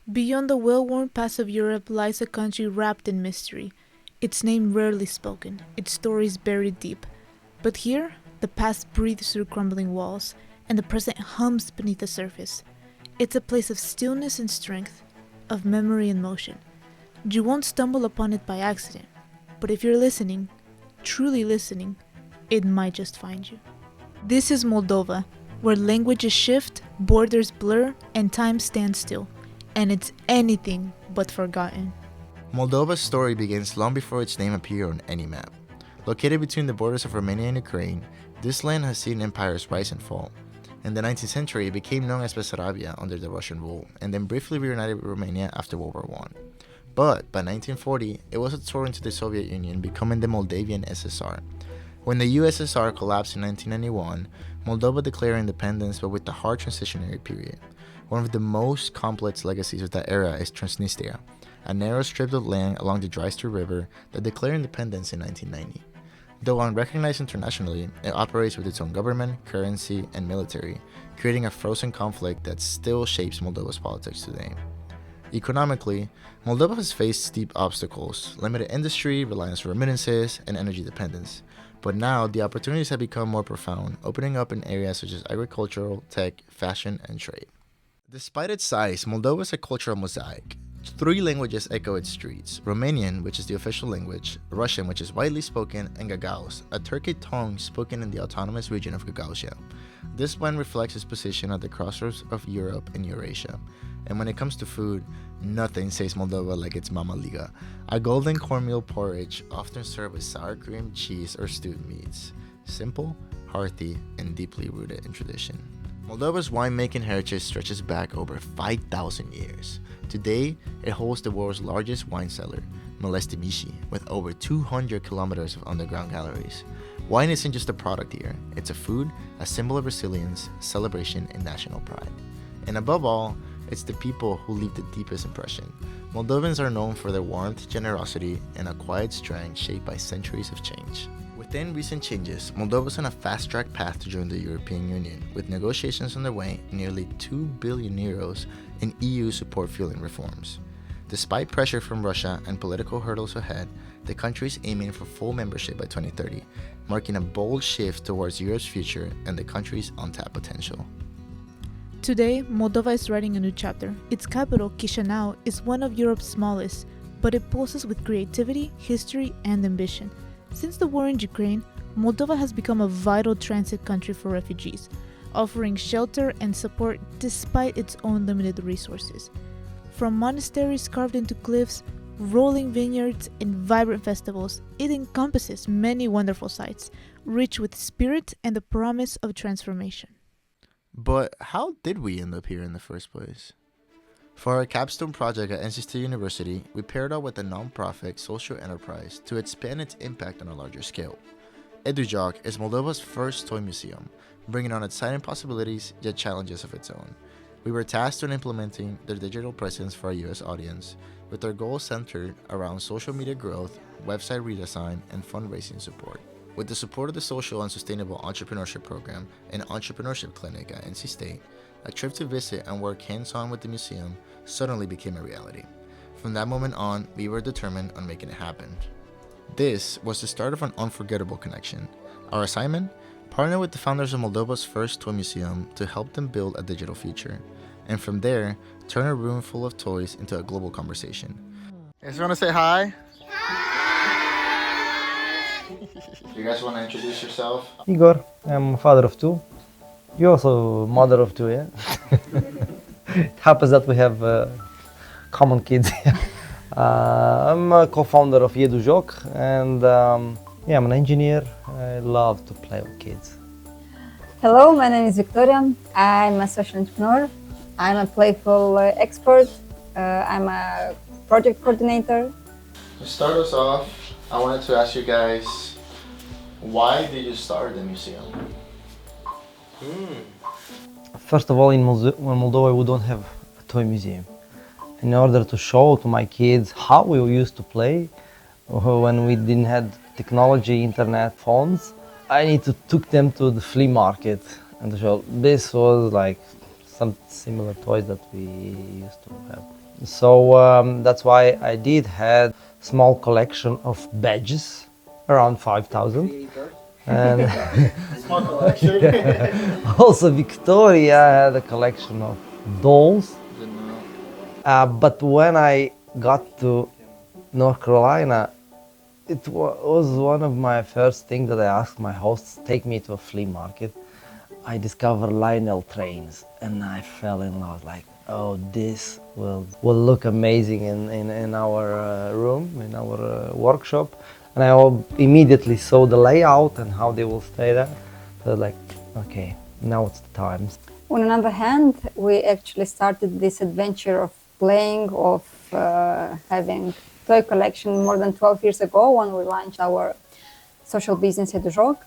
Beyond the well-worn paths of Europe lies a country wrapped in mystery, its name rarely spoken, its stories buried deep. But here, the past breathes through crumbling walls, and the present hums beneath the surface. It's a place of stillness and strength, of memory and motion. You won't stumble upon it by accident, but if you're listening, truly listening, it might just find you. This is Moldova, where languages shift, borders blur, and time stands still. And it's anything but forgotten. Moldova's story begins long before its name appeared on any map. Located between the borders of Romania and Ukraine, this land has seen empires rise and fall. In the 19th century, it became known as Bessarabia under the Russian rule, and then briefly reunited with Romania after World War I. But by 1940, it was absorbed into the Soviet Union, becoming the Moldavian SSR. When the USSR collapsed in 1991, Moldova declared independence, but with the hard transitionary period. One of the most complex legacies of that era is Transnistria, a narrow strip of land along the Dniester River that declared independence in 1990. Though unrecognized internationally, it operates with its own government, currency, and military, creating a frozen conflict that still shapes Moldova's politics today. Economically, Moldova has faced steep obstacles, limited industry, reliance on remittances, and energy dependence. But now, the opportunities have become more profound, opening up in areas such as agricultural, tech, fashion, and trade. Despite its size, Moldova is a cultural mosaic. Three languages echo its streets: Romanian, which is the official language, Russian, which is widely spoken, and Gagauz, a Turkic tongue spoken in the autonomous region of Gagauzia. This blend reflects its position at the crossroads of Europe and Eurasia. And when it comes to food, nothing says Moldova like its Mama Liga, a golden cornmeal porridge often served with sour cream, cheese, or stewed meats. Simple, hearty, and deeply rooted in tradition. Moldova's winemaking heritage stretches back over 5,000 years. Today, it holds the world's largest wine cellar, Molestimishi, with over 200 kilometers of underground galleries. Wine isn't just a product here, it's a food, a symbol of resilience, celebration, and national pride. And above all, it's the people who leave the deepest impression. Moldovans are known for their warmth, generosity, and a quiet strength shaped by centuries of change. Within recent changes, Moldova is on a fast-track path to join the European Union, with negotiations underway and nearly €2 billion in EU support fueling reforms. Despite pressure from Russia and political hurdles ahead, the country is aiming for full membership by 2030, marking a bold shift towards Europe's future and the country's untapped potential. Today, Moldova is writing a new chapter. Its capital, Chisinau, is one of Europe's smallest, but it pulses with creativity, history, and ambition. Since the war in Ukraine, Moldova has become a vital transit country for refugees, offering shelter and support despite its own limited resources. From monasteries carved into cliffs, rolling vineyards, and vibrant festivals, it encompasses many wonderful sights, rich with spirit and the promise of transformation. But how did we end up here in the first place? For our capstone project at NC State University, we paired up with a non-profit social enterprise to expand its impact on a larger scale. Edujoc is Moldova's first toy museum, bringing on exciting possibilities yet challenges of its own. We were tasked with implementing their digital presence for our US audience, with our goals centered around social media growth, website redesign, and fundraising support. With the support of the Social and Sustainable Entrepreneurship Program and Entrepreneurship Clinic at NC State, a trip to visit and work hands-on with the museum suddenly became a reality. From that moment on, we were determined on making it happen. This was the start of an unforgettable connection. Our assignment? Partner with the founders of Moldova's first toy museum to help them build a digital future. And from there, turn a room full of toys into a global conversation. You guys want to say hi? You guys want to introduce yourself? Igor, I'm a father of two. You're also mother of two, yeah? It happens that we have common kids. I'm a co-founder of Edujoc, and I'm an engineer. I love to play with kids. Hello, my name is Victoria. I'm a social entrepreneur. I'm a playful expert. I'm a project coordinator. To start us off, I wanted to ask you guys, why did you start the museum? First of all, in Moldova, we don't have a toy museum. In order to show to my kids how we used to play when we didn't have technology, internet, phones, I need to take them to the flea market and to show this was like some similar toys that we used to have. So that's why I did had small collection of badges, around 5,000. And Small collection. also Victoria had a collection of dolls. But when I got to North Carolina, it was one of my first things that I asked my hosts, take me to a flea market. I discovered Lionel trains and I fell in love, like, oh, this will look amazing in our room, in our workshop. And I immediately saw the layout and how they will stay there. So like, okay, now it's the time. On another hand, we actually started this adventure of playing, of having toy collection more than 12 years ago when we launched our social business Edujoc.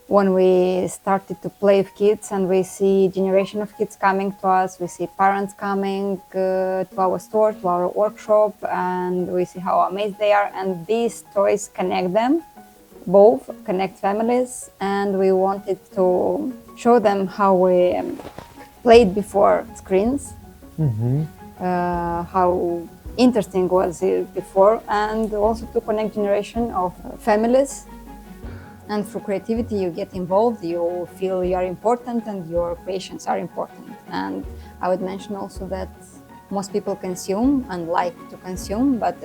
When we started to play with kids and we see generation of kids coming to us, we see parents coming to our store, to our workshop, and we see how amazed they are. And these toys connect them, both connect families, and we wanted to show them how we played before screens, how interesting was it before, and also to connect generation of families. And through creativity, you get involved, you feel you are important and your creations are important. And I would mention also that most people consume and like to consume, but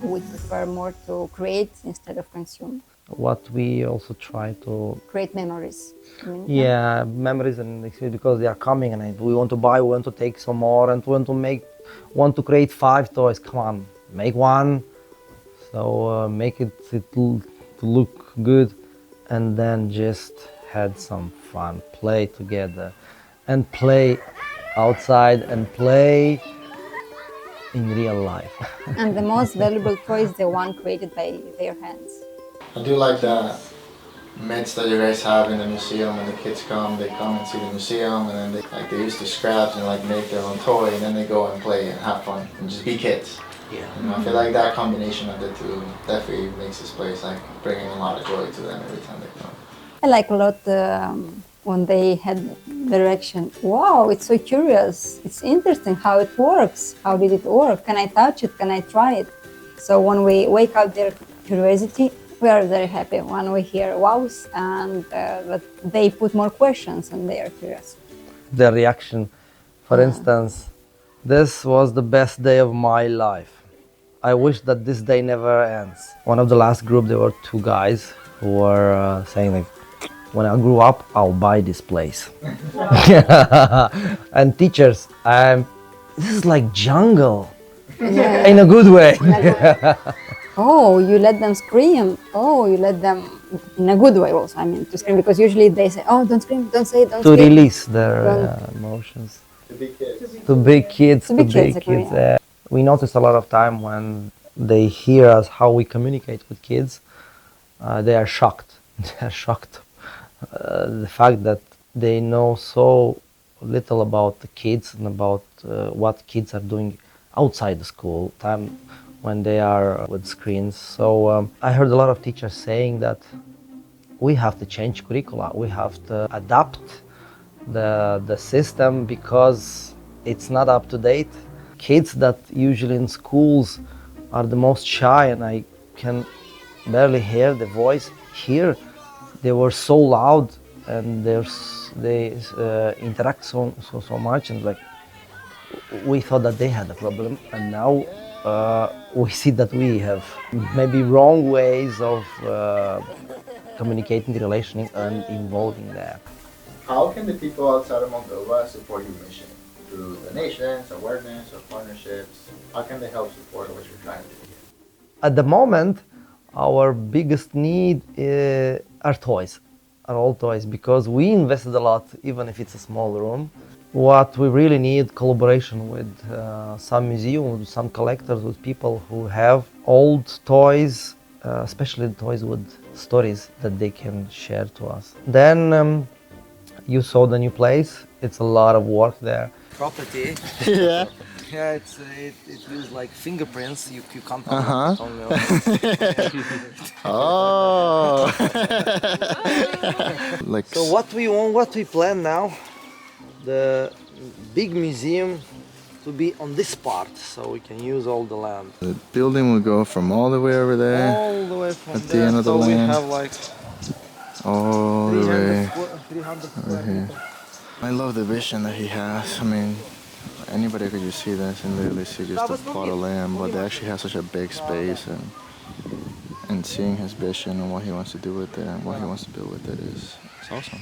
we prefer more to create instead of consume. What we also try to Create memories. yeah, memories and experience, because they are coming and we want to buy, we want to take some more, and want to create 5 toys. Come on, make one. So make it to look good, and then just had some fun, play together, and play outside and play in real life. And the most valuable toy is the one created by their hands. I do like the mitts that you guys have in the museum. When the kids come, they come and see the museum, and then they use the scraps and like make their own toy, and then they go and play and have fun and just be kids. Yeah. You know, I feel like that combination of the two definitely makes this place like bringing a lot of joy to them every time they come. I like a lot when they had the reaction, wow, it's so curious, it's interesting how it works, how did it work, can I touch it, can I try it? So when we wake up their curiosity, we are very happy when we hear wows and that they put more questions and they are curious. The reaction, for instance, this was the best day of my life. I wish that this day never ends. One of the last group, there were 2 guys who were saying like, when I grew up, I'll buy this place. And teachers, this is like jungle, in a good way. Oh, you let them scream. Oh, you let them, in a good way also, I mean, to scream, because usually they say, oh, don't scream, don't say it, don't To scream. release their emotions. To be kids. To big kids, To big kids, agree, yeah. We notice a lot of time when they hear us how we communicate with kids, they are shocked. They are shocked. The fact that they know so little about the kids and about what kids are doing outside the school time when they are with screens. So I heard a lot of teachers saying that we have to change curricula, we have to adapt the system because it's not up to date. Kids that usually in schools are the most shy, and I can barely hear the voice. Here they were so loud and they interact so much, and like we thought that they had a problem, and now we see that we have maybe wrong ways of communicating, relationing, and involving there. How can the people outside of Moldova support your mission? Through donations, awareness, or partnerships? How can they help support what you're trying to do here? At the moment, our biggest need are toys, are all toys, because we invested a lot, even if it's a small room. What we really need, collaboration with some museums, some collectors, with people who have old toys, especially toys with stories that they can share to us. Then you saw the new place. It's a lot of work there. Property. Yeah. Yeah, it feels like fingerprints. You can't Oh. Like. So what we want, what we plan now, the big museum to be on this part, so we can use all the land. The building will go from all the way over there, All the way from at the there, end of the so we land, have like all the 300 way square over here. meters. I love the vision that he has. I mean, anybody could just see this and literally see just a plot of land, but they actually have such a big space, and seeing his vision and what he wants to do with it and what he wants to build with it is awesome.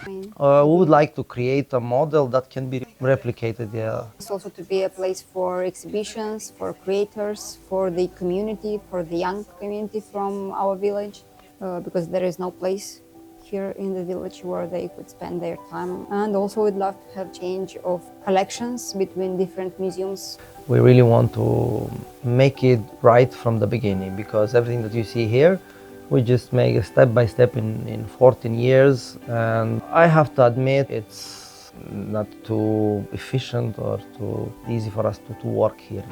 We would like to create a model that can be replicated, yeah. It's also to be a place for exhibitions, for creators, for the community, for the young community from our village, because there is no place here in the village where they could spend their time. And also we'd love to have change of collections between different museums. We really want to make it right from the beginning, because everything that you see here, we just make a step by step in 14 years. And I have to admit, it's not too efficient or too easy for us to work here,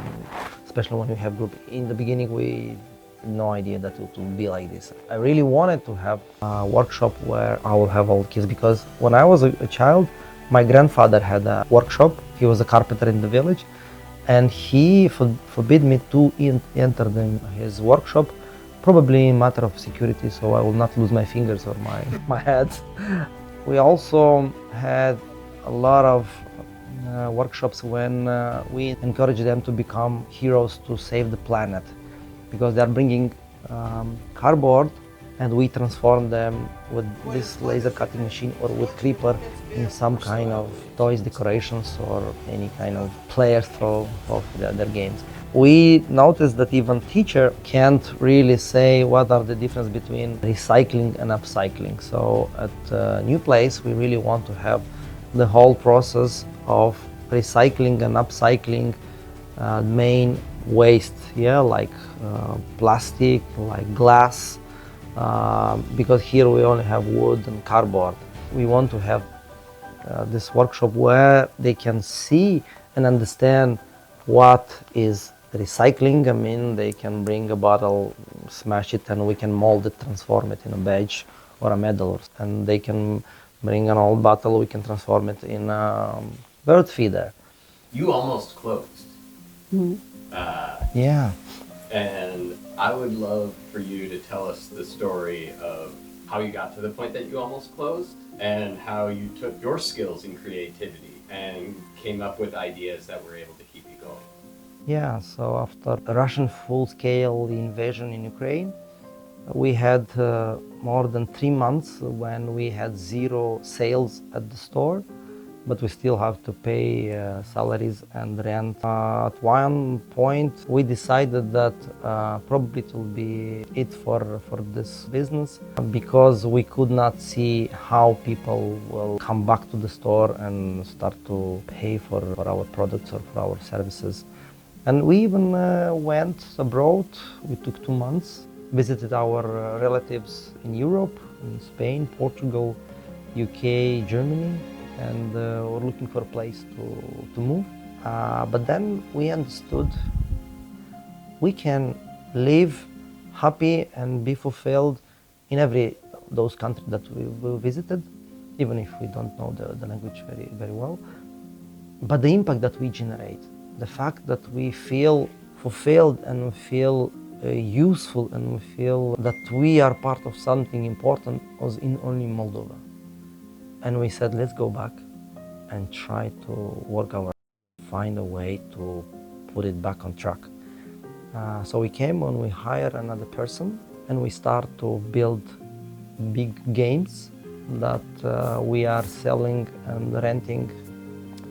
especially when we have group. In the beginning, we had no idea that it would be like this. I really wanted to have a workshop where I will have all the kids, because when I was a child, my grandfather had a workshop. He was a carpenter in the village, and he forbid me to enter his workshop, probably a matter of security, so I will not lose my fingers or my head. We also had a lot of workshops when we encourage them to become heroes to save the planet, because they are bringing cardboard, and we transform them with this laser cutting machine or with creeper in some kind of toys, decorations, or any kind of players of their games. We noticed that even teacher can't really say what are the difference between recycling and upcycling. So at a new place, we really want to have the whole process of recycling and upcycling main waste, yeah, like plastic, like glass, because here we only have wood and cardboard. We want to have this workshop where they can see and understand what is recycling. I mean, they can bring a bottle, smash it, and we can mold it, transform it in a badge or a medal. And they can bring an old bottle, we can transform it in a bird feeder. You almost closed. Yeah. And I would love for you to tell us the story of how you got to the point that you almost closed, and how you took your skills and creativity and came up with ideas that were able to keep you going. Yeah, so after the Russian full-scale invasion in Ukraine, we had more than 3 months when we had 0 sales at the store, but we still have to pay salaries and rent. At one point, we decided that probably it will be it for this business, because we could not see how people will come back to the store and start to pay for our products or for our services. And we even went abroad. We took 2 months, visited our relatives in Europe, in Spain, Portugal, UK, Germany, and we're looking for a place to move. But then we understood we can live happy and be fulfilled in every those countries that we visited, even if we don't know the language very, very well. But the impact that we generate, the fact that we feel fulfilled and we feel useful and we feel that we are part of something important was in only Moldova. And we said, let's go back and try to find a way to put it back on track. So we came and we hired another person, and we start to build big games that we are selling and renting.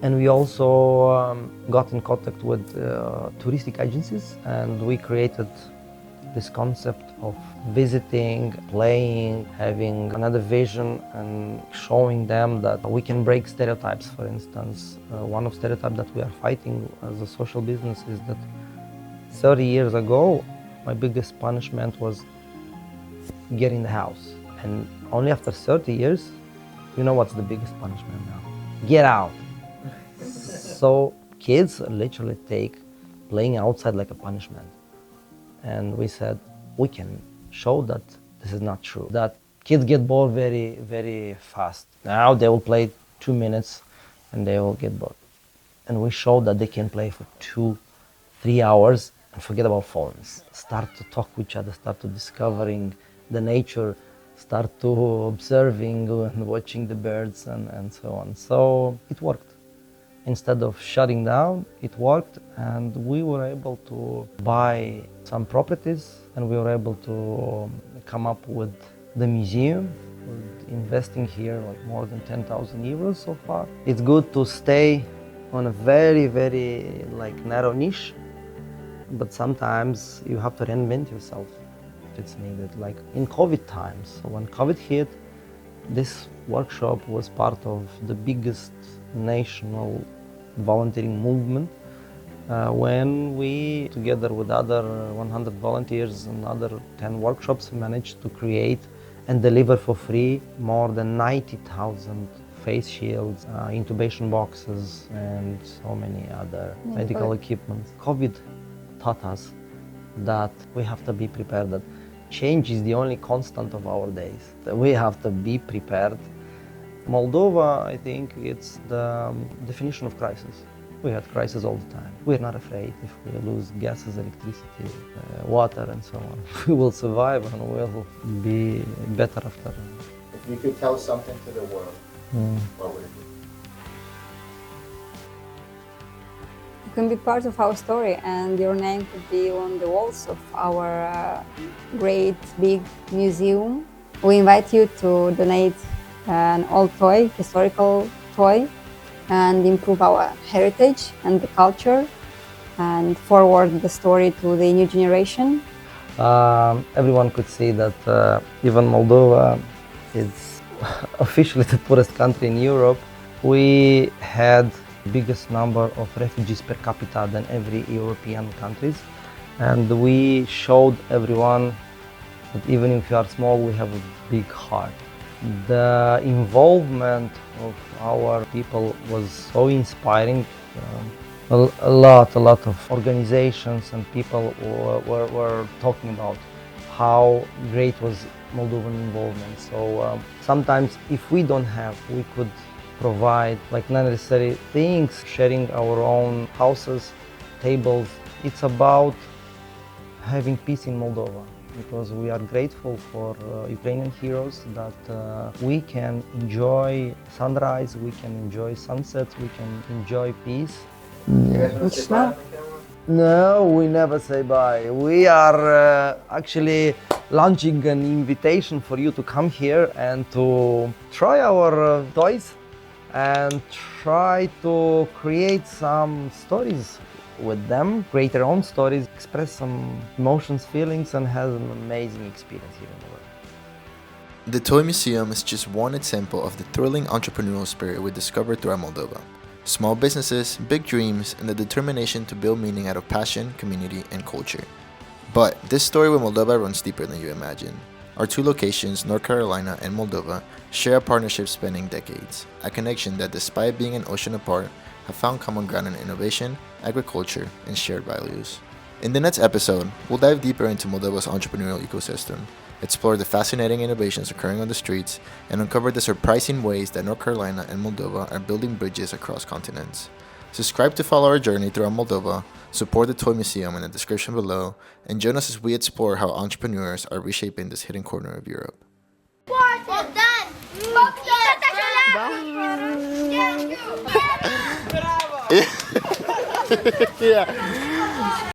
And we also got in contact with touristic agencies, and we created this concept of visiting, playing, having another vision, and showing them that we can break stereotypes. For instance, one of stereotypes that we are fighting as a social business is that 30 years ago, my biggest punishment was get in the house. And only after 30 years, you know what's the biggest punishment now? Get out. So kids literally take playing outside like a punishment. And we said, we can show that this is not true, that kids get bored very, very fast. Now they will play 2 minutes and they will get bored. and we showed that they can play for 2-3 hours and forget about phones. Start to talk with each other, start to discovering the nature, start to observing and watching the birds and so on. So it worked. Instead of shutting down, it worked, and we were able to buy some properties, and we were able to come up with the museum. We're investing here like more than 10,000 euros so far. It's good to stay on a very, very like narrow niche, but sometimes you have to reinvent yourself if it's needed. Like in COVID times, so when COVID hit, this workshop was part of the biggest national volunteering movement when we, together with other 100 volunteers and other 10 workshops, managed to create and deliver for free more than 90,000 face shields, intubation boxes, and so many other medical equipment. COVID taught us that we have to be prepared, that change is the only constant of our days, that we have to be prepared. Moldova, I think it's the definition of crisis. We had crisis all the time. We're not afraid if we lose gases, electricity, water, and so on. We will survive and we'll be better after. If you could tell something to the world, what would it be? You can be part of our story, and your name could be on the walls of our great big museum. We invite you to donate an old toy, historical toy, and improve our heritage and the culture, and forward the story to the new generation. Everyone could see that even Moldova is officially the poorest country in Europe. We had the biggest number of refugees per capita than every European countries, and we showed everyone that even if you are small, we have a big heart. The involvement of our people was so inspiring. A lot of organizations and people were talking about how great was Moldovan involvement. So sometimes if we don't have, we could provide like not necessary things, sharing our own houses, tables. It's about having peace in Moldova, because we are grateful for Ukrainian heroes that we can enjoy sunrise, we can enjoy sunsets, we can enjoy peace. You guys want to say bye on the camera? No, we never say bye. We are actually launching an invitation for you to come here and to try our toys and try to create some stories with them, create their own stories, express some emotions, feelings, and have an amazing experience here in the world. The Toy Museum is just one example of the thrilling entrepreneurial spirit we discovered throughout Moldova. Small businesses, big dreams, and the determination to build meaning out of passion, community, and culture. But this story with Moldova runs deeper than you imagine. Our two locations, North Carolina and Moldova, share a partnership spanning decades, a connection that, despite being an ocean apart, have found common ground in innovation, agriculture, and shared values. In the next episode, we'll dive deeper into Moldova's entrepreneurial ecosystem, explore the fascinating innovations occurring on the streets, and uncover the surprising ways that North Carolina and Moldova are building bridges across continents. Subscribe to follow our journey throughout Moldova, support the Toy Museum in the description below, and join us as we explore how entrepreneurs are reshaping this hidden corner of Europe. Well done! Yeah.